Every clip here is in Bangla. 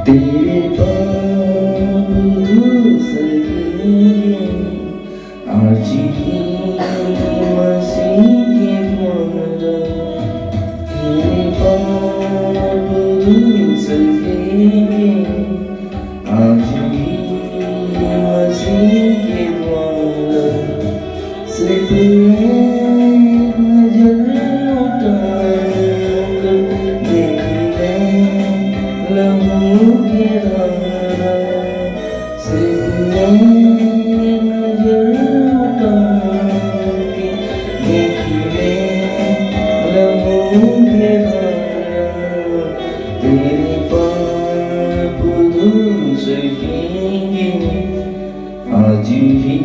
तेरे पाँव सकेंगे आज ही मसीह के द्वारा। तेरे पाँव सकेंगे आज ही मसीह के द्वारा। सिर्फ नजर उठाकर देख ले लहू के धारा। सिर्फ नजर उठाकर देख ले लहू के धारा। तेरे पाप धुल सकेंगे आज ही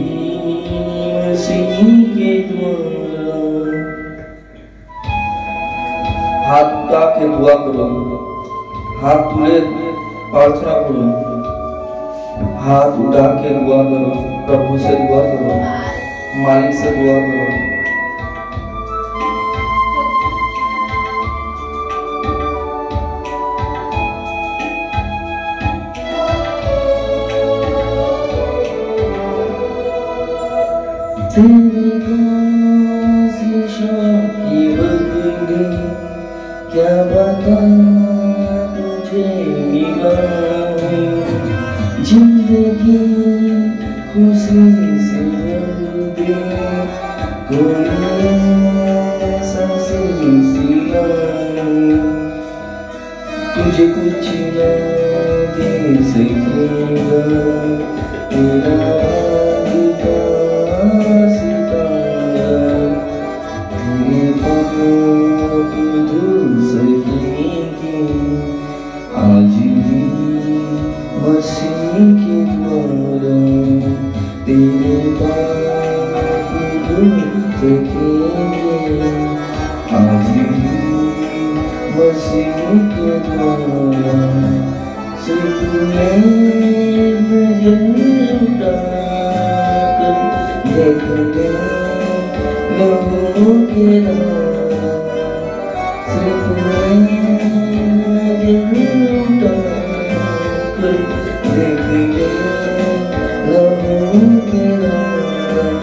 मसीह के द्वारा। हाथ उठा के दुआ करो, हाथ तुले प्रार्थना करो, हाथ उठा के दुआ करो, प्रभु से दुआ करो, मालिक से दुआ करो। तेरी कोशिशों की बदले क्या बता तुझे मिला है। जिंदगी खुशी से भर दे कोई ऐसा सिलसिला तुझे कुछ न दे सकेगा। तेरा आज ही मसीह के द्वारा। तेरे पाप धुल सकेंगे आज ही मसीह के द्वारा। सिर्फ नजर उठाकर देख ले लहू के धारा। सिर्फ नजर उठाकर देख ले लहू के धारा।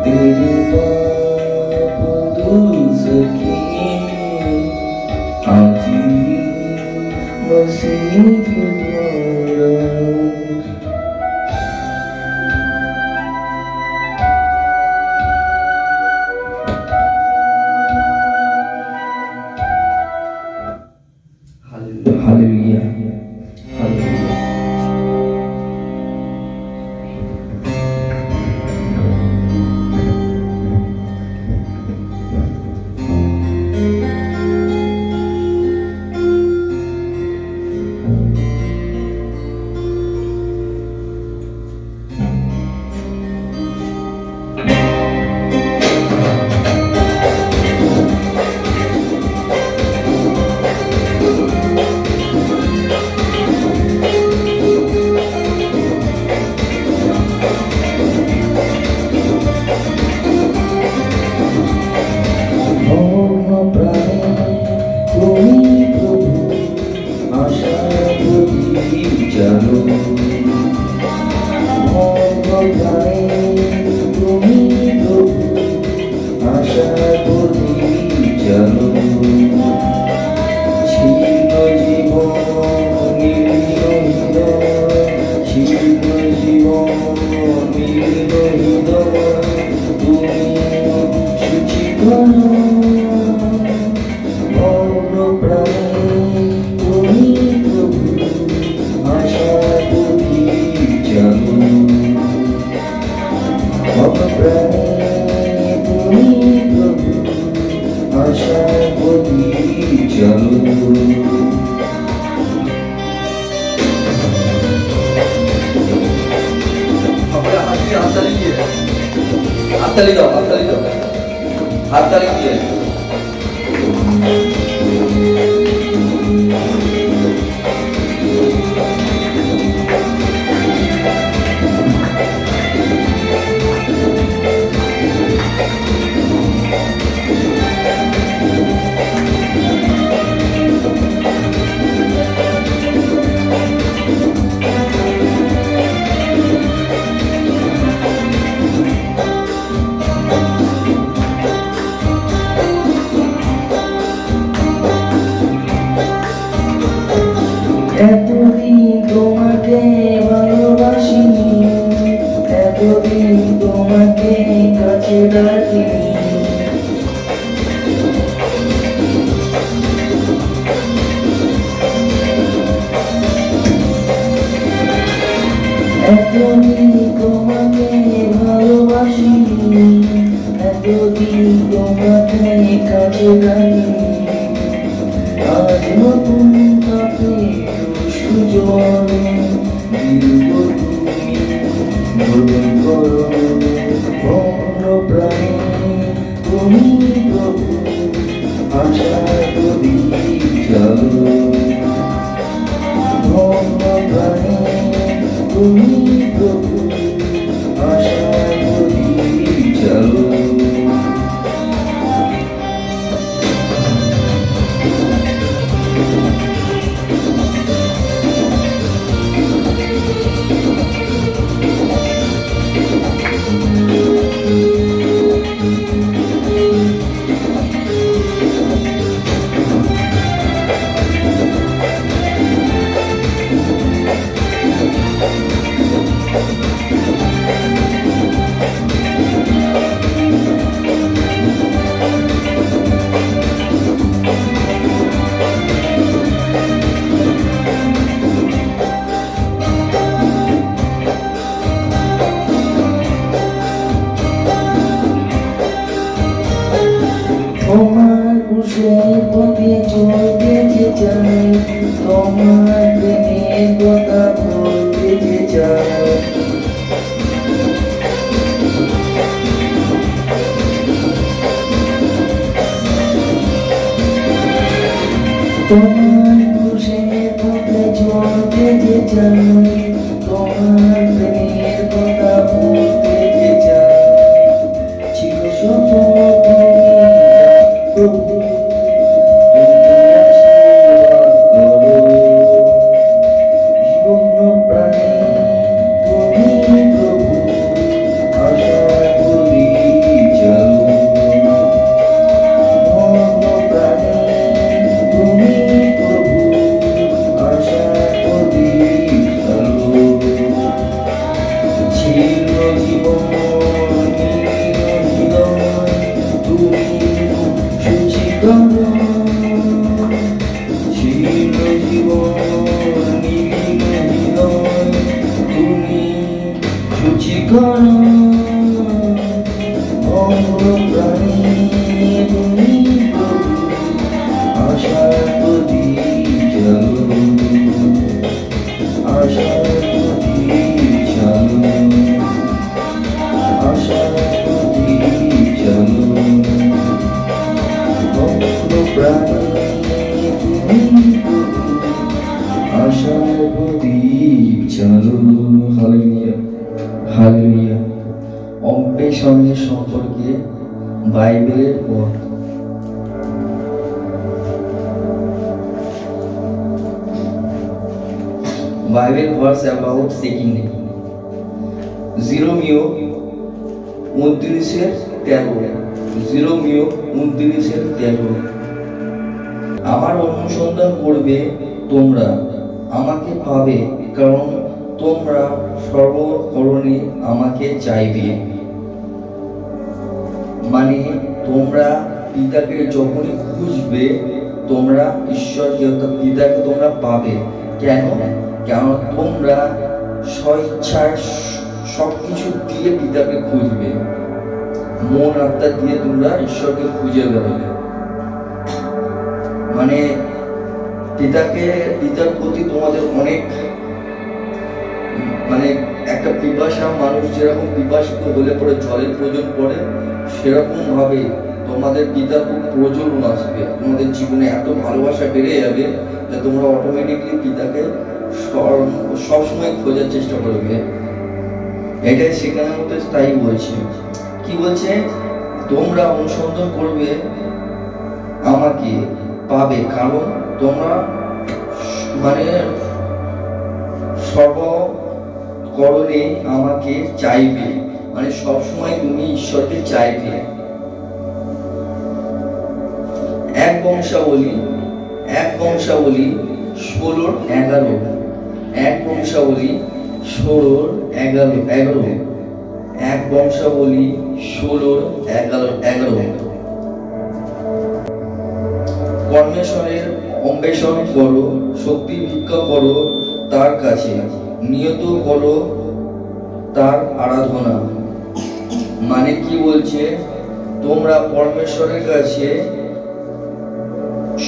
तेरे पाप धुल सकेंगे आज ही मसीह के द्वारा। Hallelujah, hallelujah. हाथ ताली दिए। তোমাকে কাছে রাখি, আজ নতুন কাপে সুজন দিব তুমি গ্রহণ করো মন প্রাণে তুমি প্রভু আশা করি চলো মন প্রাণে তুমি প্রভু আশা করি চলো। তোমার কুশের পথে চলতে যে চাই, তোমার প্রেমের কথা বলতে যে চাই, তোমার কুশের পথে চলতে যে চাই, তোমার প্রেমের কথা বলতে যে চাই, চির সফল প্রভু অম্পেশনের সম্পর্কে বাইবেলের পথ। Bible verse about seeking Him. Jeremiah 29:13 আমার অনুসন্ধান করবে তোমরা, আমাকে পাবে, কারণ তোমরা সর্বকরণে আমাকে চাইবে। মানে তোমরা পিতাকে যখনই খুঁজবে, তোমরা ঈশ্বরকে অর্থাৎ পিতাকে তোমরা পাবে। কেন? কারণ তোমরা স্বেচ্ছায় সবকিছু দিয়ে পিতাকে খুঁজবে, মন আত্মা দিয়ে তোমরা ঈশ্বরকে খুঁজে বেরোবে। মানে পিতার প্রতি তোমাদের অনেক মানে একটা পিপাসা, মানুষ যেরকম পিপাসিত হলে পরে জলের প্রয়োজন পড়ে, সেরকম ভাবে তোমাদের পিতার খুব প্রয়োজন আসবে। তোমাদের জীবনে এত ভালোবাসা বেড়ে যাবে যে তোমরা অটোমেটিকলি পিতাকে সবসময় খোঁজার চেষ্টা করবে। এটাই সেখানের মধ্যে তাই বলছে। কি বলছে? তোমরা অনুসন্ধান করবে, আমাকে পাবে, কারণ তোমরা মানে সর্বকরণে আমাকে চাইবে। মানে সবসময় তুমি ঈশ্বরকে চাইবে। এক বংশাবলী 16:11 এক বংশাবলী 16:11 এক বংশাবলী 16:11 পরমেশ্বরের অন্বেষণ করো, শক্তি ভিক্ষা করো তার কাছে, নিয়ত করো তার আরাধনা। মানে কি বলছে? তোমরা পরমেশ্বরের কাছে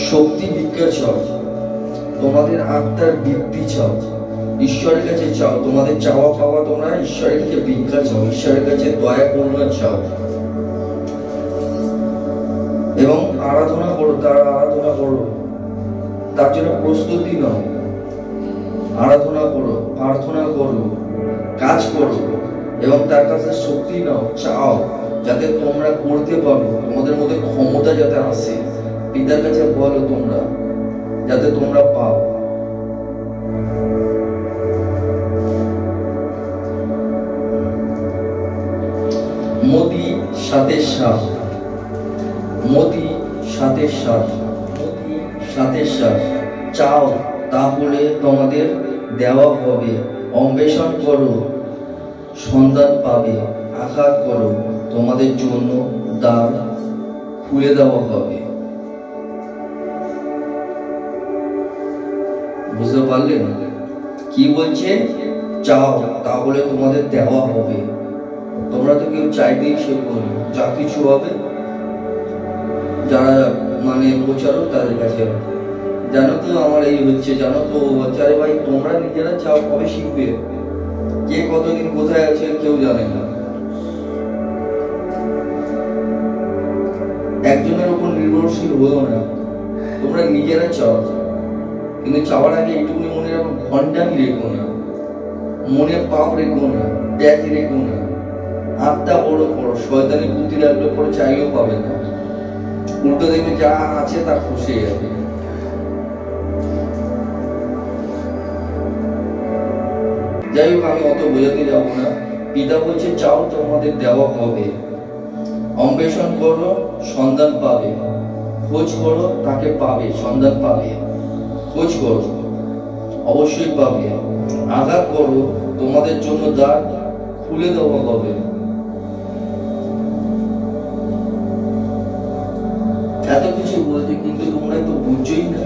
শক্তি ভিক্ষা চাও, তোমাদের আত্মার বৃদ্ধি চাও, ঈশ্বরের কাছে চাও, তোমাদের চাওয়া পাওয়া তোমরা ঈশ্বরের কাছে ভিক্ষা চাও, ঈশ্বরের কাছে দয়া করুণা চাও এবং আরাধনা করো, তার আরাধনা করো, তার জন্য প্রস্তুতি নাও, আরাধনা করো, প্রার্থনা করো, কাজ করো এবং তার কাছে শক্তি নাও, চাও যাতে তোমরা করতে পারো, তোমাদের মধ্যে ক্ষমতা যাতে আসে। পিতার কাছে বলো তোমরা যাতে তোমরা পাও। মোদি সাথে সাথ, মোদি সাথে সাথ, মোদি সাথে সাথ। চাও তাহলে তোমাদের দেওয়া হবে, অন্বেষণ করো সন্ধান পাবে, আঘাত করো তোমাদের জন্য দ্বার খুলে দেওয়া হবে। বুঝতে পারলেন কি বলছে? চাও তাহলে তোমাদের দেওয়া হবে। তোমরা তো কেউ চাইতেই সে করবে, যা কিছু হবে যারা মানে প্রচারক তাদের কাছে, জানো তো আমার এই হচ্ছে, জানো তো আরে ভাই তোমরা নিজেরা চাও, কবে শিখবে? কে কতদিন কোথায় আছে কেউ জানে না। একজনের উপর নির্ভরশীল হলো না, তোমরা নিজেরা চাও, কিন্তু চাওয়ার আগে এইটুকুনি মনে রাখো, ঘন্টামি রেখো না, মনে পাপ রেখো না, ব্যাগ রেখো না, আত্মা বড় করো। শয়তানি বুদ্ধি রাখলে পরে চাইলেও পাবে না, উল্টো দেখবে যা আছে তা খসে যাবে। যাই হোক, আমি অত বোঝাতে যাব না। পিতা বলছে চাও তোমাদের দেওয়া হবে, অন্বেষণ করো সন্ধান পাবে, খোঁজ করো তাকে পাবে, সন্ধান পাবে, খোঁজ করো অবশ্যই পাবে, আঘাত করো তোমাদের জন্য দ্বার খুলে দেওয়া হবে। এত কিছু বলছে কিন্তু তোমরা তো বুঝছই না।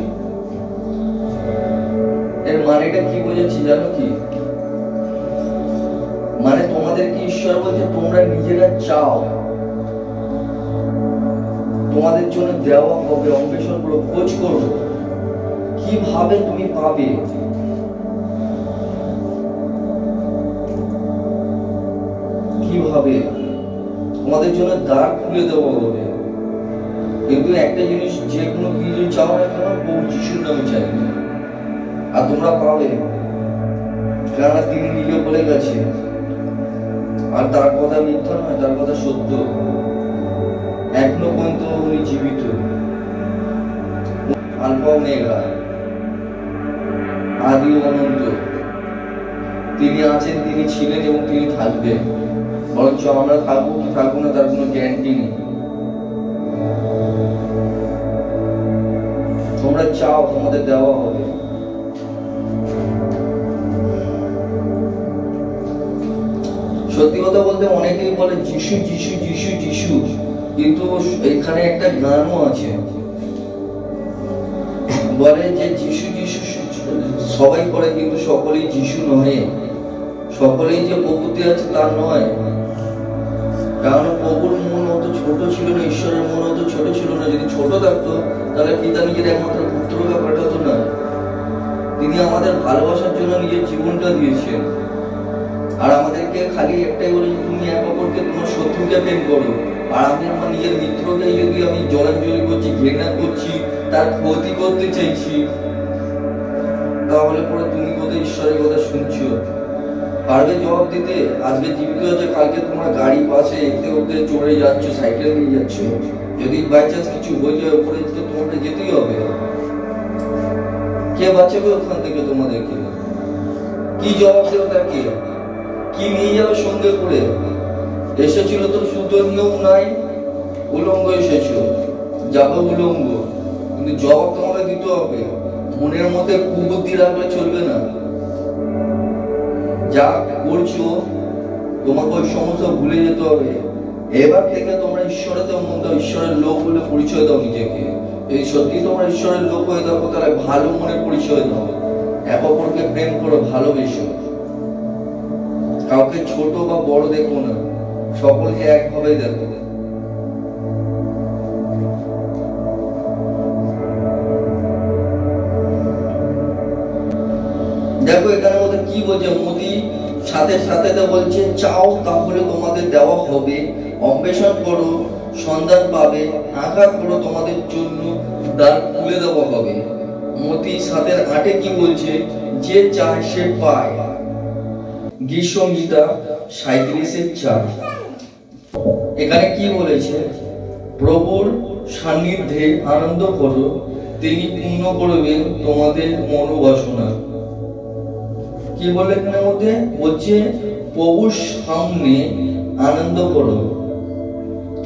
এর মানেটা কি বোঝাচ্ছি জানো কি? মানে তোমাদের কি ঈশ্বর বলছে তোমরা নিজেরা চাও, তোমাদের জন্য দেওয়া হবে, অন্বেষণ করো, খোঁজ করো, কিভাবে তুমি পাবে। কিভাবে? তোমাদের জন্য দ্বার খুলে দেওয়া হবে। কিন্তু একটা জিনিস, যে কোনো কিছু চাও না কেন, প্রভু যিশুর নামে চাই, আর তোমরা পাবে, কেননা তিনি নিজে বলে গেছে, আর তার কথা মিথ্যা নয়, তার কথা সত্য। এখনো পর্যন্ত উনি জীবিত, আলফা ওমেগা, আদি ও অনন্ত। তিনি আছেন, তিনি ছিলেন এবং তিনি থাকবেন। বরঞ্চ আমরা থাকবো কি থাকবো না তার কোনো গ্যারান্টি নেই। তোমরা চাও তোমাদের দেওয়া হবে। সত্যি কথা বলতে অনেকেই বলে যিশু যিশু যিশু যিশু, কিন্তু এখানে একটা গানও আছে, বলে যে যিশু যিশু সবাই করে, কিন্তু সকলেই যিশু নয়, সকলেই যে প্রভুতে আছে তা নয়। কারণ প্রভুর মন অত ছোট ছিল না, ঈশ্বরের মন অত ছোট ছিল না। যদি ছোট থাকতো তাহলে পিতা নিজের একমাত্র পুত্রকে পাঠাতো না। তিনি আমাদের ভালোবাসার জন্য নিজের জীবনটা দিয়েছেন, আর আমাদেরকে খালি একটাই বলে তুমি এক অপরকে তোমার শত্রুকে প্রেম করো। আর আমি আমার নিজের মিত্রকে যদি আমি জলাঞ্জলি করছি, ঘৃণা করছি, তার ক্ষতি করতে চাইছি, তাহলে পরে তুমি কোথায় ঈশ্বরের কথা শুনছো? পারবে জবাব দিতে? আজকে জীবিত আছে, কালকে তোমরা গাড়ি পাশে এতে ওতে চড়ে যাচ্ছ, সাইকেল নিয়ে যাচ্ছ, যদি বাই চান্স কিছু হয়ে যায় উপরে তো তোমাকে যেতেই হবে। কে বাঁচাবে ওখান থেকে তোমাদেরকে? কি জবাব দেবে তাকে? কি নিয়ে যাবে সঙ্গে করে? এসেছিল তো শুদ্ধ নিয়ম নাই, উলঙ্গ এসেছো, যাবে উলঙ্গ, কিন্তু জবাব তোমাকে দিতে হবে। মনের মধ্যে কুবুদ্ধি রাখলে চলবে না। যা করছো তোমাকে ওই সমস্ত ভুলে যেতে হবে। এবার থেকে তোমরা ঈশ্বরের মধ্যে ঈশ্বরের লোক বলে পরিচয় দাও নিজেকে। যদি সত্যি তোমরা ঈশ্বরের লোক হয়ে থাকো তাহলে ভালো মনে পরিচয় দাও, এক অপরকে প্রেম করো, ভালোবেসো, কাউকে ছোট বা বড় দেখো না, সকলকে একভাবে দেখো। দেখো এখানে মধ্যে কি বলছে, মোদি সাথে সাথে বলছে চাও তাহলে তোমাদের দেওয়া হবে, অন্বেষণ করো সন্ধান পাবে, আঘাত করো তোমাদের জন্য দ্বার খুলে দেওয়া হবে। মোদি 7:8 কি বলছে, যে চায় সে পায়। গীতসংহিতা 37:4। এখানে কি বলেছে, প্রভুর সান্নিধ্যে আনন্দ করো, তিনি পূর্ণ করবেন তোমাদের মনোবাসনা। কি বলে এখানে মধ্যে বলছে, প্রভুর সামনে আনন্দ করো,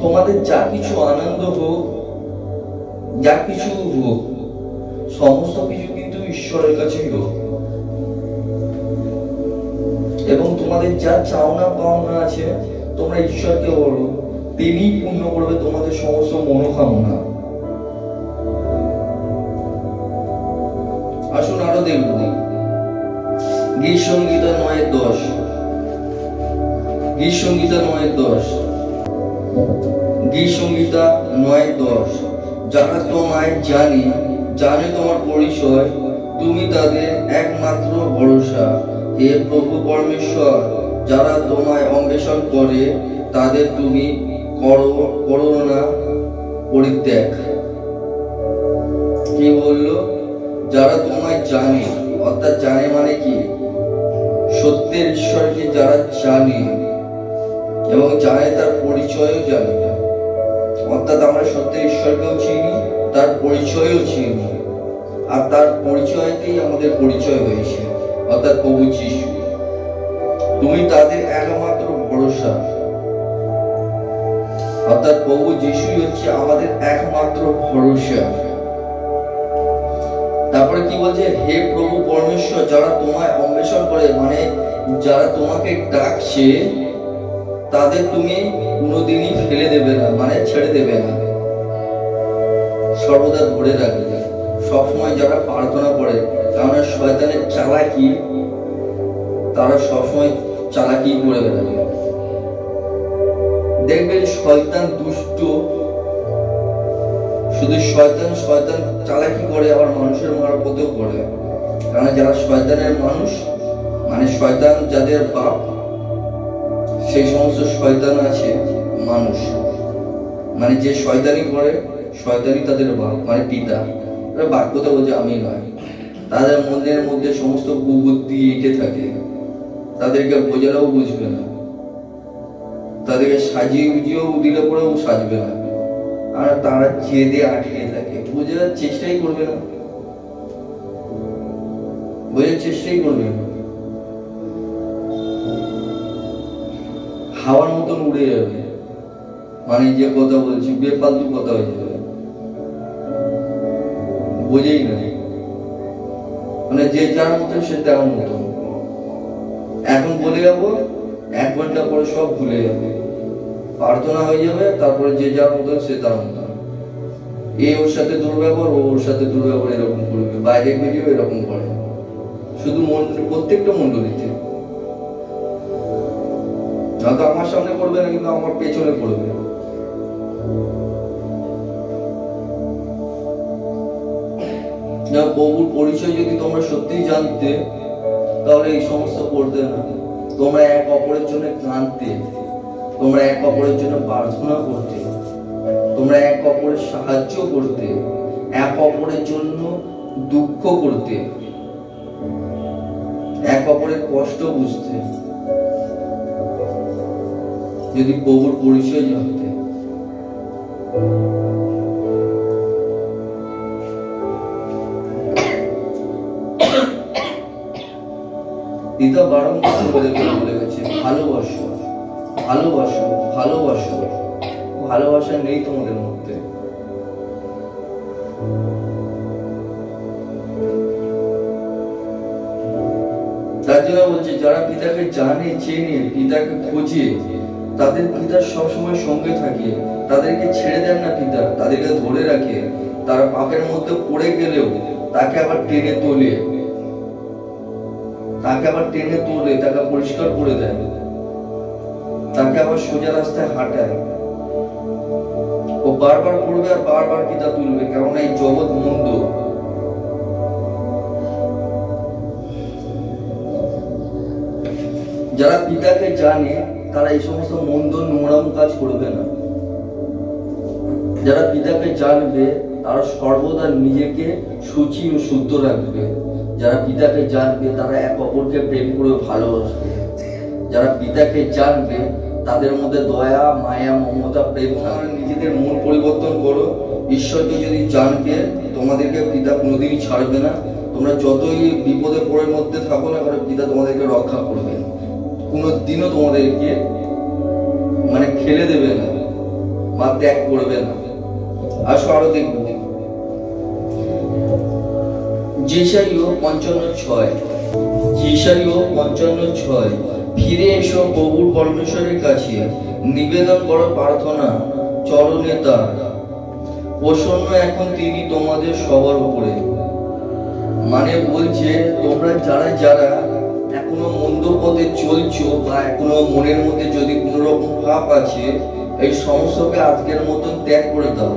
তোমাদের যা কিছু আনন্দ হোক, যা কিছু হোক, সমস্ত কিছু কিন্তু ঈশ্বরের কাছেই হোক। এবং তোমাদের যা চাওনা পাওনা আছে তোমরা ঈশ্বরকে বলো, তিনি পূর্ণ করবে তোমাদের সমস্ত মনোকামনা। আসুন আরো দেখব গীতসংহিতা 9:10। গীতসংহিতা 9:10। গীতসংহিতা 9:10। যারা তোমায় জানে তোমার পরিচয়, তুমি তাদের একমাত্র ভরসা। হে প্রভু পরমেশ্বর, যারা তোমায় অন্বেষণ করে তাদের তুমি করো না পরিত্যাগ। কি বললো, যারা তোমায় জানে, অর্থাৎ জানে মানে কি, সত্যের ঈশ্বরকে যারা জানে এবং জানে তার পরিচয়ও জানে, অর্থাৎ আমরা সত্যের ঈশ্বরকেও চিনি, তার পরিচয়ও চিনি, আর তার পরিচয়তেই আমাদের পরিচয় হয়েছে, অর্থাৎ প্রভু যিশু। তুমি তাদের একমাত্র ভরসা, অর্থাৎ প্রভু যিশুই হচ্ছে আমাদের একমাত্র ভরসা। তারপরে কি বলছে, হে প্রভু পরমেশ্বর, যারা তোমায় অন্বেষণ করে, মানে যারা তোমাকে ডাকছে তাদের তুমি কোনোদিনই ফেলে দেবে না, মানে ছেড়ে দেবে না, সর্বদা ধরে রাখবে। সবসময় যারা প্রার্থনা করে, কারণ শয়তানের চালাকি, তারা সবসময় চালাকি করে বেড়াবে। দেখবেন শয়তান দুষ্ট, শুধু শয়তান চালাকি করে, আবার মানুষের মারফতেও করে। কারণ যারা শয়তানের মানুষ, মানে শয়তান যাদের বাপ, সেই সমস্ত শয়তান আছে মানুষ, মানে যে শয়তানি করে, শয়তানি তাদের বাপ, মানে পিতা। বাক্যতা বলছে আমি নয়, তাদের মনের মধ্যে সমস্ত কুবুদ্ধি এঁটে থাকে, তাদেরকে বোঝালেও বুঝবে না, তাদেরকে সাজিয়ে গুজিয়েও দিলে পরেও সাজবে না, আর তারা জেদে আটকে থাকে, বোঝার চেষ্টাই করবে না, বোঝার চেষ্টাই করবে না, হাওয়ার মতন উড়ে যাবে, মানে যে কথা বলছি বেফালতু কথা হয়ে যাবে, বোঝেই না, মানে যে যার মতন সে তেমন মতন। এখন বলে যাবো, 1 ঘন্টা পরে সব ভুলে যাবে, প্রার্থনা হয়ে যাবে, তারপরে যে যার মতন সে তার মতন, এই ওর সাথে দুর্ব্যবহার, ওর সাথে দুর্ব্যবহার, এরকম করবে, বাইরে বেরিয়েও এরকম করে, শুধু প্রত্যেকটা মন্ডলীতে। হয়তো আমার সামনে করবে না, কিন্তু আমার পেছনে করবে। প্রভুর পরিচয় যদি তোমরা সত্যিই জানতে, তাহলে এই সমস্ত করতে না। তোমরা এক অপরের জন্য কাঁদতে, তোমরা এক অপরের জন্য প্রার্থনা করতে, তোমরা এক অপরের সাহায্য করতে, এক অপরের জন্য দুঃখ করতে, এক অপরের কষ্ট বুঝতে, যদি প্রভুর পরিচয় জানতে। পিতা বারংবার বলে গেছে, ভালোবাসো, ভালোবাসো, ভালোবাসো। ভালোবাসা নেই তোমাদের মধ্যে। তার জন্য বলছে, যারা পিতাকে জানে, চেনে, পিতাকে খোঁজে, তাদের পিতা সবসময় সঙ্গে থাকে, তাদেরকে ছেড়ে দেন না পিতা, তাদেরকে ধরে রাখে। তারা পাপের মধ্যে পড়ে গেলেও তাকে আবার টেনে তোলে, তাকে আবার টেনে তোলে, তাকে পরিষ্কার করে দেয়, তাকে আবার সোজা রাস্তায় হাঁটায়। ও বারবার পড়বে আর বারবার পিতা তুলবে, কারণ এই জগৎ মন্দ। যারা পিতাকে জানে তারা এই সমস্ত মন্দ নোংরাম কাজ করবে না। যারা পিতাকে জানবে তারা সর্বদা নিজেকে শুচি ও শুদ্ধ রাখবে। যারা পিতাকে জানবে তারা এক অপরকে প্রেম করে ভালোবাসবে। যারা পিতাকে জানবে তাদের মধ্যে দয়া, মায়া, মমতা, প্রেম থাকবে। নিজেদের মন পরিবর্তন করো। ঈশ্বরকে যদি জানবে তোমাদেরকে পিতা কোনোদিনই ছাড়বে না। তোমরা যতই বিপদে পড়ে মধ্যে থাকো না কারণ পিতা তোমাদেরকে রক্ষা করবে, কোনোদিনও তোমাদেরকে ফেলে দেবে না বা ত্যাগ করবে না। আসো আরো দেখব যেসাইও 55:6। যেসাইও 55:6। ফিরে এসো প্রভুর পরমেশ্বরের কাছে, নিবেদন করো প্রার্থনা চরণে তার। প্রসন্ন এখন তিনি তোমাদের সবার উপরে। বলছে তোমরা যারা যারা এখনো মন্দ পথে চলছো বা এখনো মনের মধ্যে যদি কোন রকম পাপ আছে, এই সমস্তকে আজকের মতন ত্যাগ করে দাও।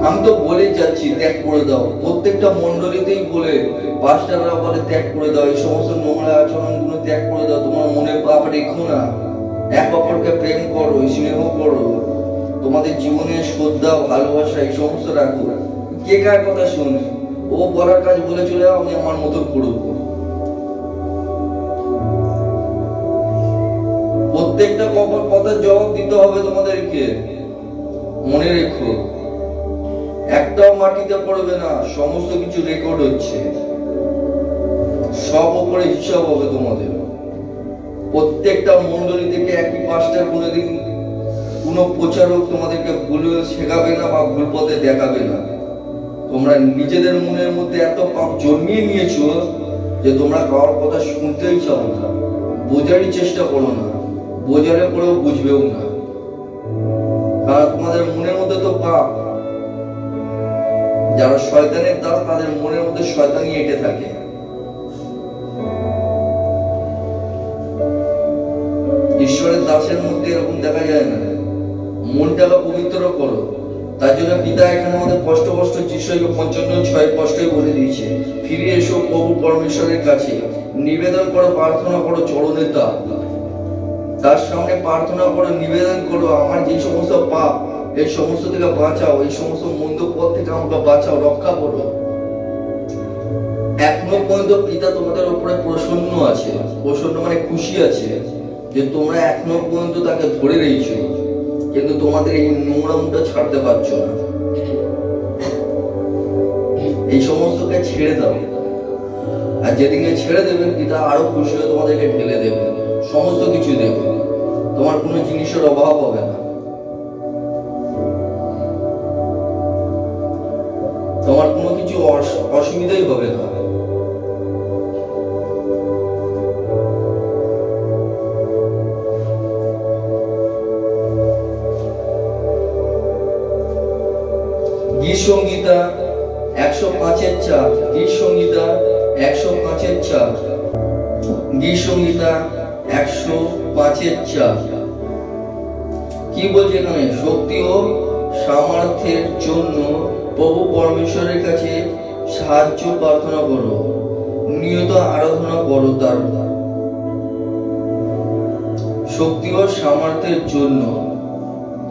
আমি তো বলে যাচ্ছি ত্যাগ করে দাও। প্রত্যেকটা মন্ডলীতেই বলে, পাস্টাররা বলে ত্যাগ করে দাও, এই সমস্ত নোংরা আচরণ গুলো ত্যাগ করে দাও। তোমার মনে পাপ রেখো না, এক অপরকে প্রেম করো, স্নেহ করো, তোমাদের জীবনে শ্রদ্ধা, ভালোবাসা এই সমস্ত রাখো। কে কার কথা শুনে? ও বলার কাজ বলে চলে যাও, আমি আমার মতো করবো। প্রত্যেকটা কথার জবাব দিতে হবে তোমাদেরকে। মনে রেখো, একটাও মাটিতে পড়বে না, সমস্ত কিছু রেকর্ড হচ্ছে, সব উপরে হিসাব হবে তোমাদের। প্রত্যেকটা মন্ডলী থেকে একই পাস্টার কোনোদিন কোনো প্রচারক তোমাদেরকে ভুল শেখাবে না বা ভুল পথে দেখাবে না। তোমরা নিজেদের মনের মধ্যে এত পাপ জন্মিয়ে নিয়েছো যে তোমরা কারোর কথা শুনতেই চাও না, বোঝারই চেষ্টা করো না, বোঝালে পরেও বুঝবেও না, কারণ তোমাদের মনের মধ্যে তো পাপ। যারা শয়তানের দাস তাদের মনের মধ্যে শয়তানি এঁটে থাকে। ঈশ্বরের দাসের মধ্যে এরকম দেখা যায় না। মনটাকে পবিত্র করো। তার জন্য পিতা এখানে আমাদের কষ্ট যেসাইও 55:6 কষ্টই বলে দিয়েছে, ফিরে এসো প্রভু পরমেশ্বরের কাছে, নিবেদন করো প্রার্থনা করো চরণে তার সামনে প্রার্থনা করো, নিবেদন করো, আমার যে সমস্ত পাপ এই সমস্ত থেকে বাঁচাও, এই সমস্ত মন্দ পথ থেকে আমাকে বাঁচাও, রক্ষা করো। এখনো পর্যন্ত পিতা তোমাদের উপরে প্রসন্ন আছে। প্রসন্ন খুশি আছে যে তোমরা এখনো পর্যন্ত তাকে ধরে রয়েছো, কিন্তু তোমাদের এই নোংরামটা ছাড়তে পারছো না। এই সমস্তকে ছেড়ে দাও, আর যেদিকে ছেড়ে দেবেন পিতা আরো খুশি হয়ে তোমাদেরকে ঢেলে দেবে, সমস্ত কিছু দেবে, তোমার কোনো জিনিসের অভাব হবে না, তোমার কোনো কিছু অসুবিধাই হবে না। গীত সংহিতা 105:4। গীত সংহিতা 105:4। গীত সংহিতা 105:4 কি বলছে এখানে? শক্তি ও সামর্থ্যের জন্য প্রভু পরমেশ্বরের কাছে সাহায্য প্রার্থনা করো, নিয়ত আরাধনা করো তার। শক্তি ও সামর্থ্যের জন্য,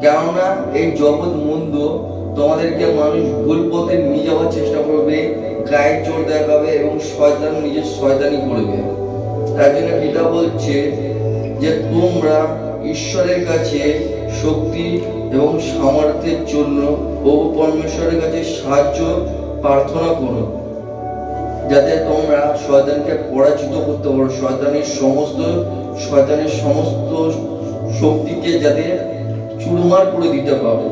কেননা এই জগৎ মন্দ, তোমাদেরকে মানুষ ভুল পথে নিয়ে যাওয়ার চেষ্টা করবে, গায়ের জোর দেখাবে এবং শয়তান নিজের শয়তানি করবে। তার জন্য পিতা বলছে যে তোমরা ঈশ্বরের কাছে শক্তি এবং সামর্থ্যের জন্য প্রভু পরমেশ্বরের কাছে সাহায্য প্রার্থনা করো, যাতে তোমরা শয়তানকে পরাজিত করতে পারো, শয়তানের সমস্ত শক্তিকে যাতে চুরমার করে দিতে পারো।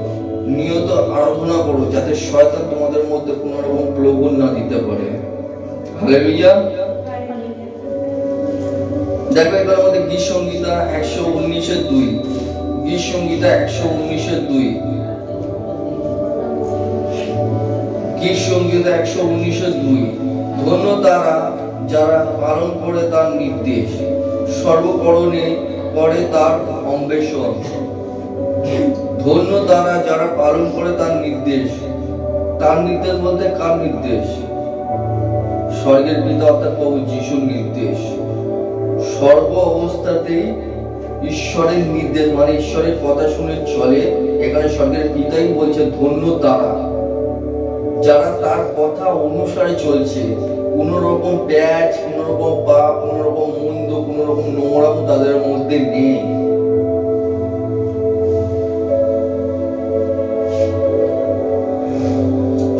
নিয়ত আরাধনা করো যাতে শয়তান তোমাদের মধ্যে কোনো রকম প্রলোভন না দিতে পারে। হালেলুয়া। দেখো এবার আমাদের গীত সংহিতা 119:2। গীত সংহিতা 119:2। গীত সংহিতা 119:2। ধন্য তারা যারা পালন করে তার নির্দেশ, সর্বকরণে করে তার অন্বেষণ। ধন্য তারা যারা পালন করে তার নির্দেশ। তার নির্দেশ বলতে কার নির্দেশ? স্বর্গের পিতা অর্থাৎ প্রভু যিশুর নির্দেশ। সর্ব অবস্থাতেই ঈশ্বরের নির্দেশ মানে ঈশ্বরের কথা শুনে চলে। এখানে স্বর্গের পিতাই বলছে ধন্য তারা যারা তার কথা অনুসারে চলছে। কোন রকম প্যাচ, কোন রকম পাপ, কোন রকম মন্দ, কোন রকম নোংরাম তাদের মধ্যে নেই।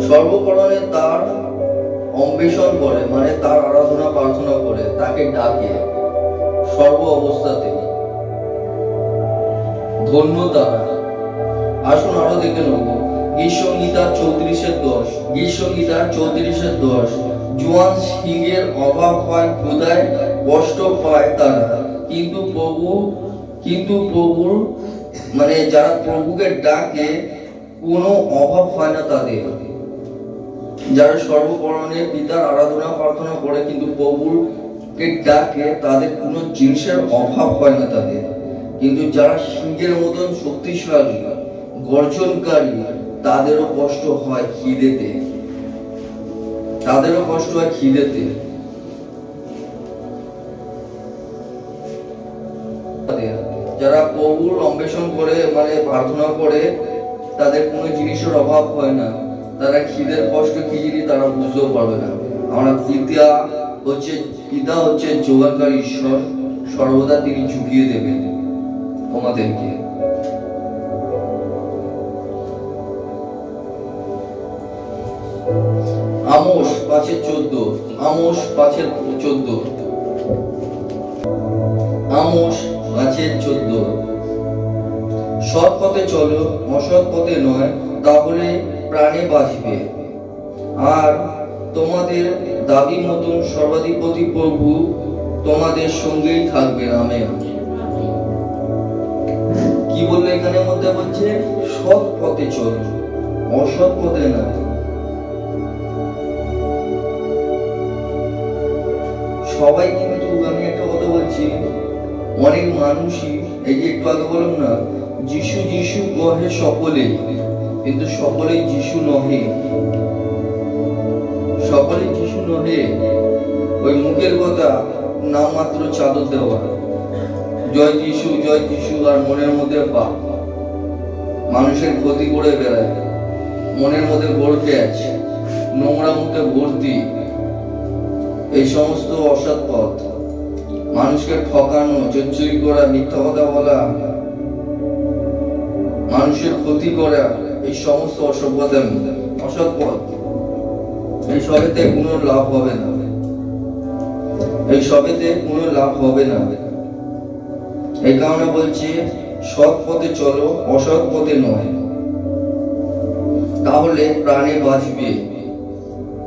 সর্বকারণে তার অন্বেষণ করে মানে তার আরাধনা প্রার্থনা করে, তাকে ডাকে সর্ব অবস্থাতে। ধন্য তারা। আসুন আরো দেখে নেব গীতসংহিতা 34:10। গীতসংহিতা 34:10। জোয়ান সিংহের অভাব হয়, ক্ষুধায় কষ্ট পায় তারা, কিন্তু প্রভুর মানে যারা প্রভুকে ডাকে কোনো অভাব হয় না তাদের। যারা সর্বকারণে পিতার আরাধনা প্রার্থনা করে কিন্তু প্রভুকে ডাকে তাদের কোনো জিনিসের অভাব হয় না তাদের। কিন্তু যারা সিংহের মতন শক্তিশালী গর্জনকারী তাদেরও কষ্ট হয় খিদেতে, তাদেরও কষ্ট হয় খিদেতে। যারা প্রভুর অন্বেষণ করে মানে প্রার্থনা করে তাদের কোনো জিনিসের অভাব হয় না। তারা খিদের কষ্ট কি জিনিস তারা বুঝতেও পারবে না। আমরা পিতা হচ্ছে যোগানকারী ঈশ্বর, সর্বদা তিনি ঝুঁকিয়ে দেবেন তোমাদেরকে। আমোস 5:14। আমোস 5:14। আমোস 5:14। সৎ পথে চলো, অসৎ পথে নয়, তাহলে প্রাণে বাঁচবে। আর তোমাদের দাবি মতন সর্বাধিপতি প্রভু তোমাদের সঙ্গেই থাকবেন। আমেন। কি বললো এখানে মধ্যে বলছে সৎ পথে চলো, অসৎ পথে না। সবাই কিন্তু আমি একটা কথা বলছি, অনেক মানুষই এই যে একটু আগে বললাম না যিশু যিশু কহে সকলেই, কিন্তু সকলেই যিশু নহে, সকলেই যিশু নহে। ওই মুখের কথা নাম মাত্র চাদর দেওয়া, জয় যিশু জয় যিশু, আর মনের মধ্যে পাপ, মানুষের ক্ষতি করে বেড়ায়, মনের মধ্যে গড়তে আছে, নোংরা মুখে ভর্তি। এই সমস্ত অসৎ পথ, মানুষকে ঠকানো, চুরি করা, মিথ্যা কথা বলা, মানুষের ক্ষতি করা, এই সমস্ত অসৎ পথ, এই সবেতে কোনো লাভ হবে না, এই সবেতে কোনো লাভ হবে না। এই কারণে বলছে সৎ পথে চলো, অসৎ পথে নয়, তাহলে প্রাণে বাঁচবে।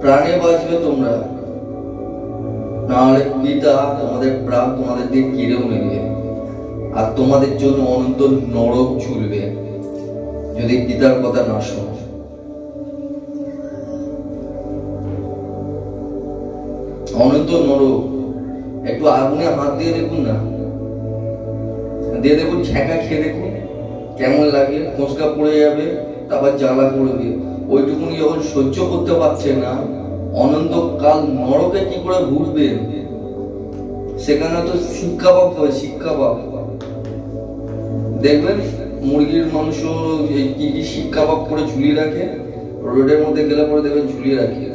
প্রাণে বাঁচবে তোমরা, নাহলে পিতা তোমাদের প্রাণ তোমাদের দিয়ে কেড়েও নেবে, আর তোমাদের জন্য অনন্ত নরক ঝুলবে যদি পিতার কথা না শোনো। অনন্ত নরক। একটু আগুনে হাত দিয়ে দেখুন না, দিয়ে দেখুন, ঝেঁকা খেয়ে দেখুন কেমন লাগে, ফোসকা পড়ে যাবে, তারপর জ্বালা করবে। ওইটুকুনি যখন সহ্য করতে পারছে না, অনন্তকাল নরকে কি করে ঘুরবে? সেখানে তো শিক্ষা পাপ হয়, শিক্ষা পাপ। দেখবেন মুরগির মাংস কি কি শিক্ষা পাপ করে ঝুলিয়ে রাখে, রোডের মধ্যে গেলে পরে দেখবেন ঝুলিয়ে রাখে,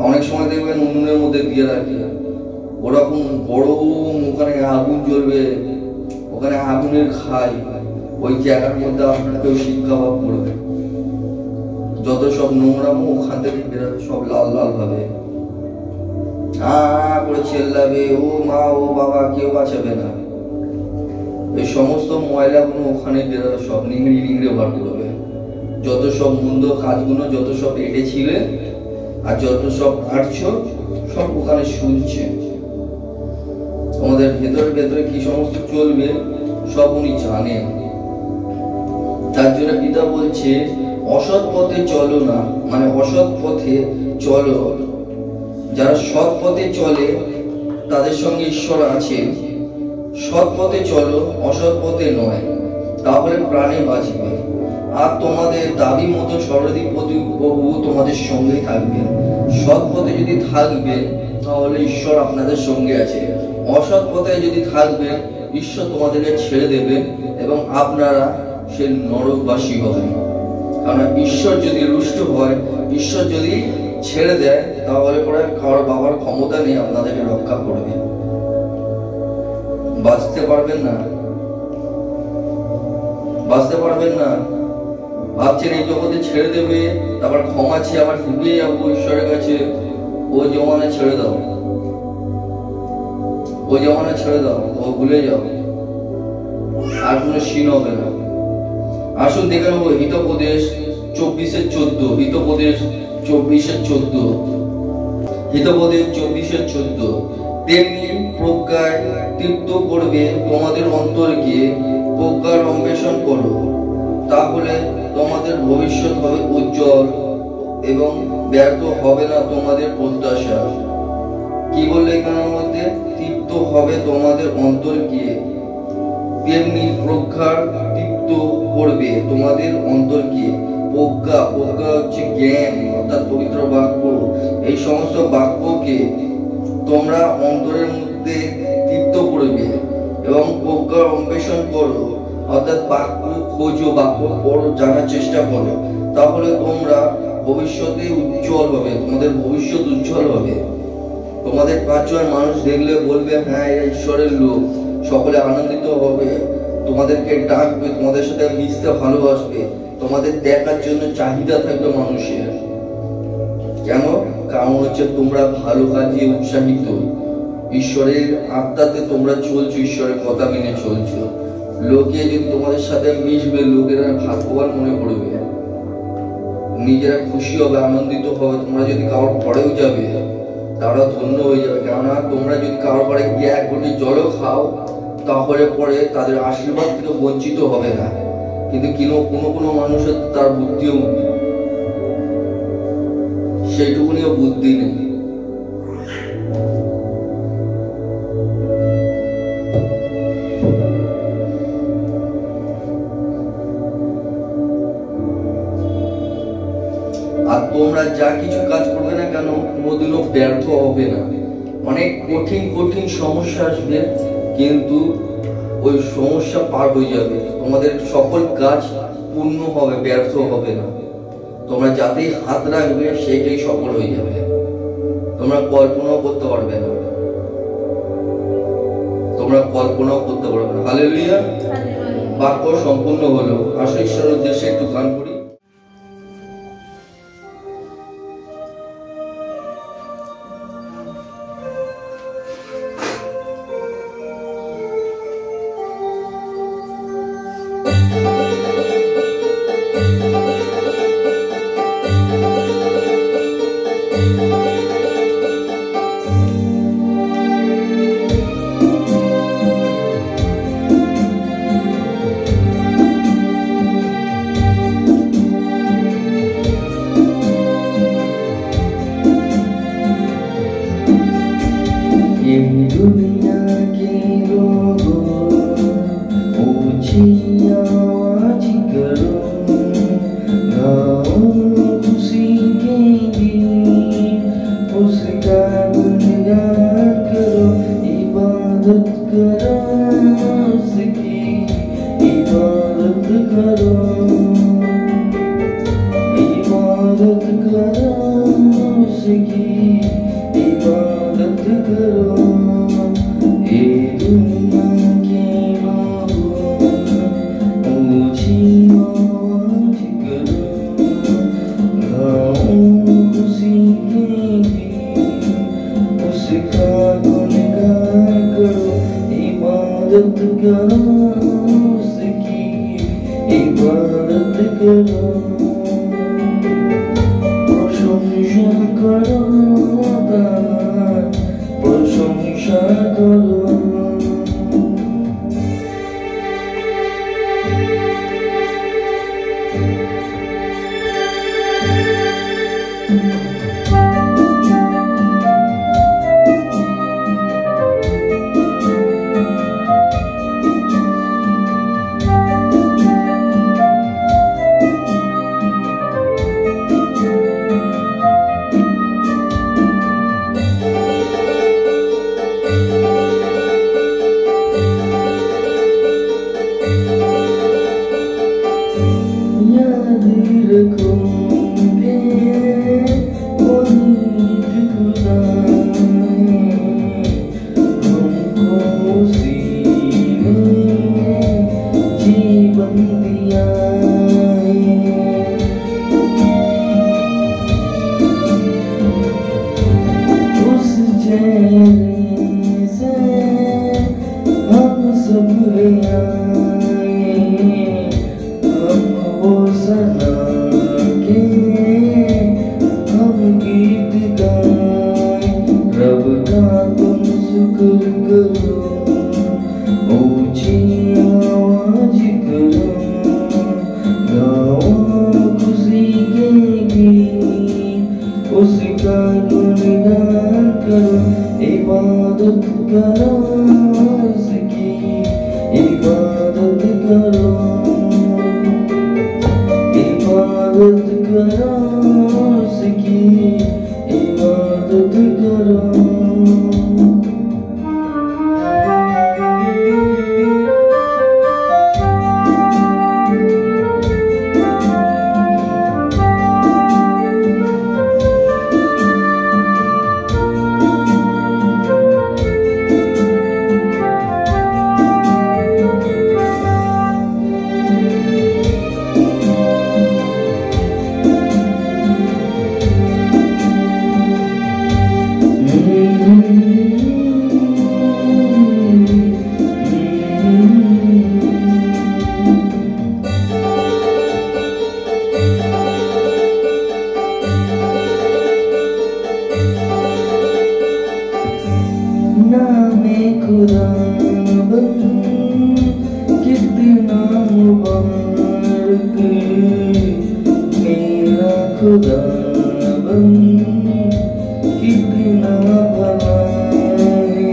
অনেক সময় দেখবেন উনুনের মধ্যে দিয়ে রাখে। ওরকম গরম, ওখানে আগুন জ্বলবে, ওখানে আগুনের খাই, ওই জায়গার মধ্যে আপনাকেও শিক্ষা পাপ করবে। যত সব নোংরামো ওখান থেকে বেরোবে, সব লাল লাল ভাবে করে চেল্লাবে, ও মা ও বাবা, কেউ বাঁচাবে না। এই সমস্ত ময়লাগুলো ওখানে বেরোবে, সব নিংড়ে নিংড়ে বার করবে। যত সব মন্দ কাজগুলো, যত সব এঁটেছিলে আর যত সব আটছো, সব ওখানে শুনছে। তোমাদের ভেতরে ভেতরে কি সমস্ত চলবে সব উনি জানেন। তার জন্য পিতা বলছে অসৎ পথে চলো না, মানে অসৎ পথে চলো। যারা সৎ পথে চলে তাদের সঙ্গে ঈশ্বর আছেন। সৎ পথে চলো, অসৎ পথে নয়, তাহলে প্রাণে বাঁচবে। আর তোমাদের দাবি মতো সর্বাধিপতি প্রভু তোমাদের সঙ্গে থাকবেন। সৎ পথে যদি থাকবেন, তাহলে ঈশ্বর আপনাদের সঙ্গে আছে। অসৎ পথে যদি থাকবেন, ঈশ্বর তোমাদেরকে ছেড়ে দেবে এবং আপনারা সেই নরকবাসী হবেন। কারণ ঈশ্বর যদি রুষ্ট হয়, ঈশ্বর যদি ছেড়ে দেয়, তাহলে পরে কারো বাবার ক্ষমতা নেই আপনাদেরকে রক্ষা করবে, বাঁচতে পারবেন না, বাঁচতে পারবেন না। ভাবছেন এই জগতে ছেড়ে দেবে, তারপর ক্ষমা চেয়ে আবার ফিরে যাবো ঈশ্বরের কাছে। ও জমানা ছেড়ে দাও, ও জমানা ছেড়ে দাও, ও ভুলে যাও, আর কোনো সিন হবে না। আসুন দেখে নেবো হিতোপদেশ 24:14, হিতোপদেশ 24:14, হিতোপদেশ 24:14। তেমনি প্রজ্ঞায় তৃপ্ত করবে তোমাদের অন্তরকে, প্রজ্ঞার অন্বেষণ করো, তাহলে তোমাদের ভবিষ্যৎ হবে উজ্জ্বল এবং ব্যর্থ হবে না তোমাদের প্রত্যাশা। কি বললে এখানের মধ্যে? তৃপ্ত হবে তোমাদের অন্তরকে, তেমনি প্রজ্ঞার তৃপ্ত করবে তোমাদের অন্তরকে। প্রজ্ঞা, প্রজ্ঞা হচ্ছে জ্ঞান, অর্থাৎ পবিত্র বাক্য। এই সমস্ত বাক্যকে তোমরা অন্তরের মধ্যে তৃপ্ত করবে এবং প্রজ্ঞার অন্বেষণ করো, অর্থাৎ বাক্য খোঁজো, বাক্য পড়ো, জানার চেষ্টা করো, তাহলে তোমরা ভবিষ্যতে উজ্জ্বল হবে, তোমাদের ভবিষ্যৎ উজ্জ্বল হবে। তোমাদের 5 জন মানুষ দেখলে বলবে হ্যাঁ এরা ঈশ্বরের লোক, সকলে আনন্দিত হবে, তোমাদেরকে ডাকবে, তোমাদের সাথে মিশতে ভালোবাসবে, তোমাদের দেখার জন্য চাহিদা থাকবে মানুষের। কেন? কারণ হচ্ছে তোমরা ভালো কাজে উৎসাহিত, ঈশ্বরের আত্মাতে তোমরা চলছো, ঈশ্বরের কথা মেনে চলছো। লোকে যদি তোমাদের সাথে মিশবে, লোকেরা ভাগ্যবান মনে করবে, নিজেরা খুশি হবে, আনন্দিত হবে। তোমরা যদি কারোর ঘরেও যাবে, তারা ধন্য হয়ে যাবে। কেননা তোমরা যদি কারোর ঘরে গিয়ে 1 ঘটি জলও খাও, তাহলে পরে তাদের আশীর্বাদ থেকে বঞ্চিত হবে না। কিন্তু কোনো মানুষের তার বুদ্ধিও সেইটুকুনিও বুদ্ধি নেই। আর তোমরা যা কিছু কাজ করবে না কেন, কোনোদিনও ব্যর্থ হবে না। অনেক কঠিন কঠিন সমস্যা আসবে, কিন্তু ওই সমস্যা পার হয়ে যাবে, তোমাদের সকল কাজ পূর্ণ হবে, ব্যর্থ হবে না। তোমরা যাতেই হাত রাখবে সেইটাই সফল হয়ে যাবে, তোমরা কল্পনাও করতে পারবে না, তোমরা কল্পনাও করতে পারবে না। হালেলুয়া, বাক্য সম্পূর্ণ হলো। আসলে ঈশ্বরের উদ্দেশ্যে একটু গান করি। इबादत करो उसकी इबादत करो। नामे खुदाबंद कितना मुबारक मेरा खुदाबंद कितना भला है।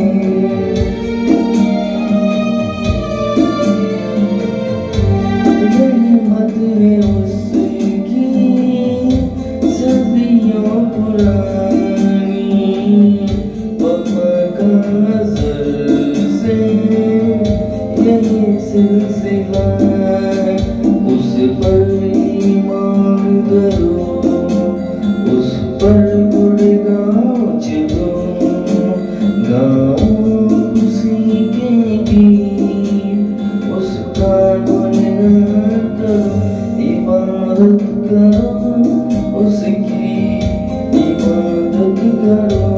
रहमत है उसकी सदियों पुरानी सिलसिला उस पर ईमान करो उस पर गुणगान चलो गाओ उसी के गीत उसका गुणगान करो इबादत करो उसकी इबादत करो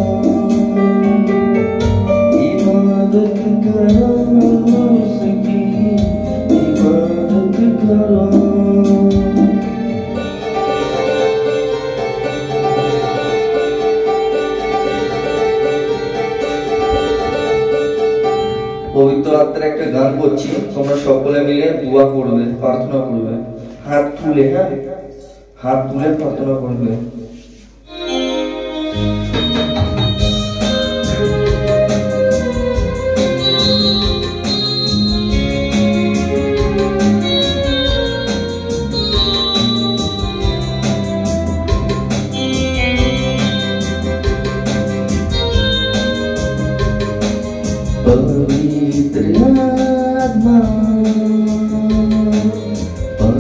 इबादत करो उसकी इबादत करो। পবিত্র আত্মার একটা গান করছি, তোমরা সকলে মিলে দোয়া করবে, প্রার্থনা করবে, হাত তুলে, হ্যাঁ হাত তুলে প্রার্থনা করবে।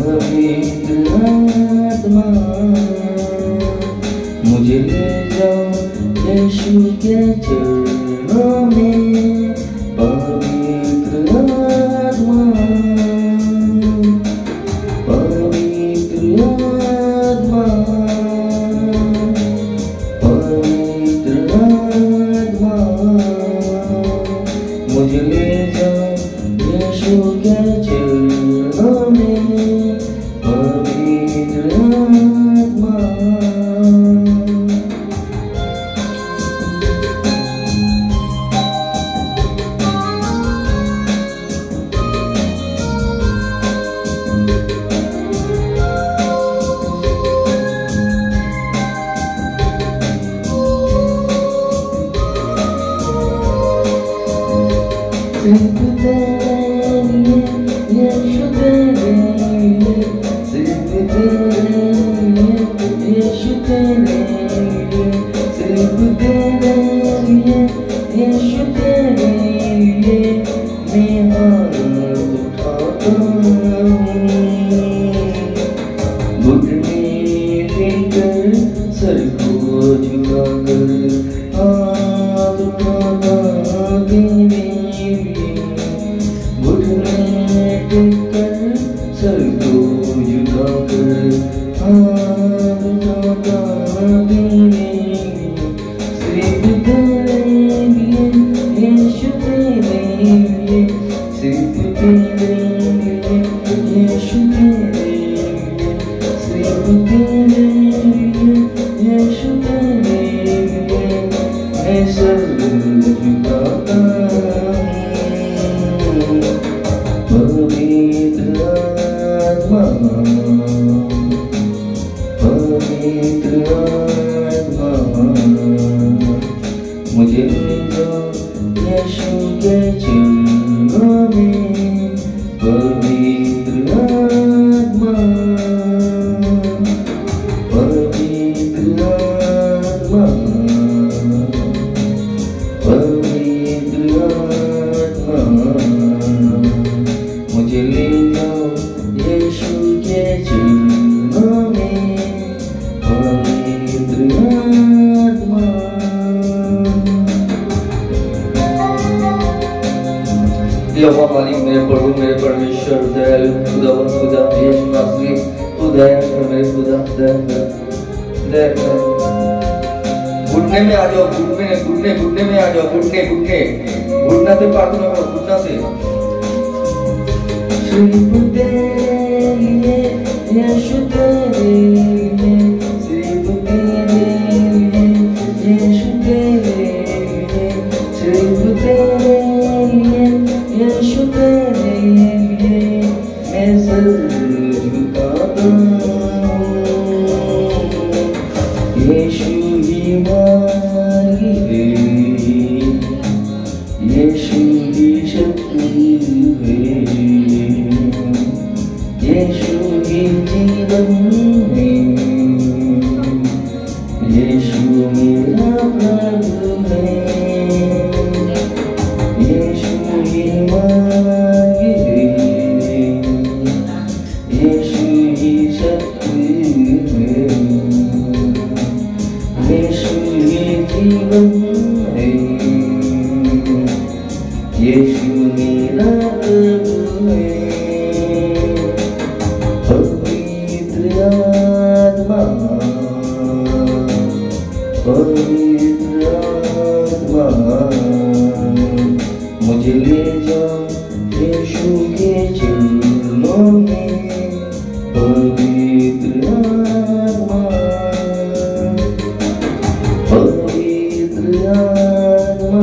पवित्र आत्मा मुझे ले जाओ यीशु के चरणों में। पवित्र आत्मा पवित्र आत्मा पवित्र आत्मा मुझे ले जाओ यीशु के चरणों में। पवित्र आत्मा सिर्फ तेरे लिए यीशु तेरे लिए सिर्फ तेरे लिए यीशु तेरे लिए सिर्फ तेरे लिए यीशु तेरे लिए मैं हाथ उठाता हूँ। घुटने टेककर सर को झुकाकर हाथ उठाता तेरे सर को झुकाकर हाथ उठाता तेरे सिर्फ तेरे लिए यीशु तेरे लिए सिर्फ तेरे लिए यीशु तेरे लिए सिर्फ तेरे लिए यीशु तेरे लिए मैं सर झुकाता हूँ। पवित्र आत्मा पवित्र आत्मा मुझे ले जाओ यीशु के चरणों में। पवित्र आत्मा मेरे प्रभु मेरे परमेश्वर दयालु खुदावन खुदा यीशु मसीह तू दया कर मेरे खुदा दया कर घुटने में आ जाओ घुटने में आ जाओ घुटना से प्रार्थना करो घुटना से सिर्फ तेरे लिए यीशु तेरे लिए सिर्फ तेरे लिए यीशु तेरे लिए सिर्फ तेरे लिए यीशु तेरे लिए मैं सर झुकाता यीशु ही मार्ग है यीशु ही शक्ति है यीशु ही जीवन है यीशु मेरा प्रभु है यीशु ही मार्ग है यीशु ही शक्ति है यीशु ही जीवन है यीशु मेरा प्रभु है पवित्र आत्मा मुझे ले जाओ यीशु के चरणों में पवित्र आत्मा पवित्र आत्मा